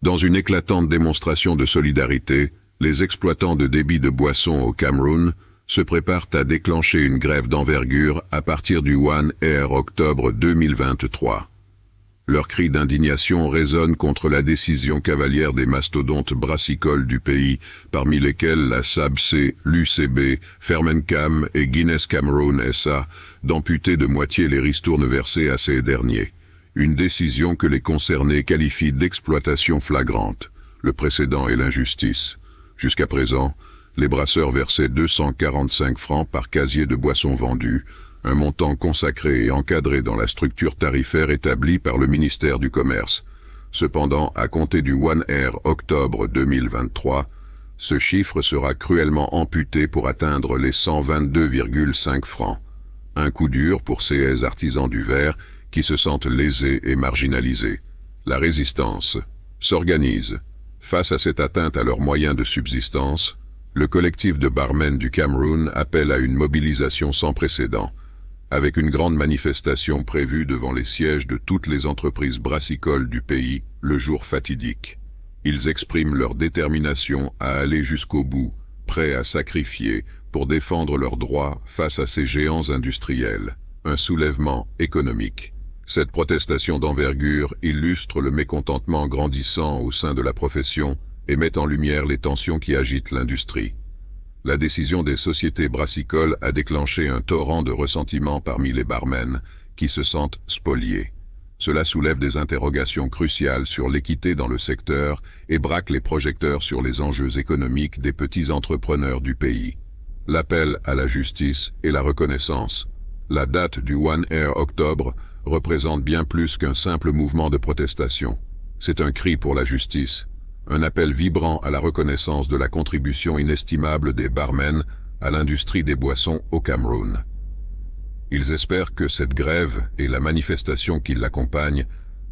Dans une éclatante démonstration de solidarité, les exploitants de débit de boissons au Cameroun se préparent à déclencher une grève d'envergure à partir du 1er octobre 2023. Leurs cris d'indignation résonnent contre la décision cavalière des mastodontes brassicoles du pays, parmi lesquels la SABC, l'UCB, Fermencam et Guinness Cameroun SA, d'amputer de moitié les ristournes versées à ces derniers. Une décision que les concernés qualifient d'exploitation flagrante. Le précédent est l'injustice. Jusqu'à présent, les brasseurs versaient 245 francs par casier de boissons vendues, un montant consacré et encadré dans la structure tarifaire établie par le ministère du Commerce. Cependant, à compter du 1er octobre 2023, ce chiffre sera cruellement amputé pour atteindre les 122,5 francs. Un coup dur pour ces artisans du verre qui se sentent lésés et marginalisés. La résistance s'organise. Face à cette atteinte à leurs moyens de subsistance, le collectif de barmen du Cameroun appelle à une mobilisation sans précédent, avec une grande manifestation prévue devant les sièges de toutes les entreprises brassicoles du pays le jour fatidique. Ils expriment leur détermination à aller jusqu'au bout, prêts à sacrifier pour défendre leurs droits face à ces géants industriels. Un soulèvement économique. Cette protestation d'envergure illustre le mécontentement grandissant au sein de la profession et met en lumière les tensions qui agitent l'industrie. La décision des sociétés brassicoles a déclenché un torrent de ressentiment parmi les barmen qui se sentent spoliés. Cela soulève des interrogations cruciales sur l'équité dans le secteur et braque les projecteurs sur les enjeux économiques des petits entrepreneurs du pays. L'appel à la justice et la reconnaissance. La date du 1er octobre représente bien plus qu'un simple mouvement de protestation. C'est un cri pour la justice, un appel vibrant à la reconnaissance de la contribution inestimable des barmen à l'industrie des boissons au Cameroun. Ils espèrent que cette grève et la manifestation qui l'accompagne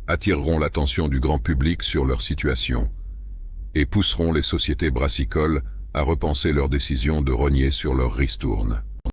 attireront l'attention du grand public sur leur situation et pousseront les sociétés brassicoles à repenser leur décision de rogner sur leurs ristournes.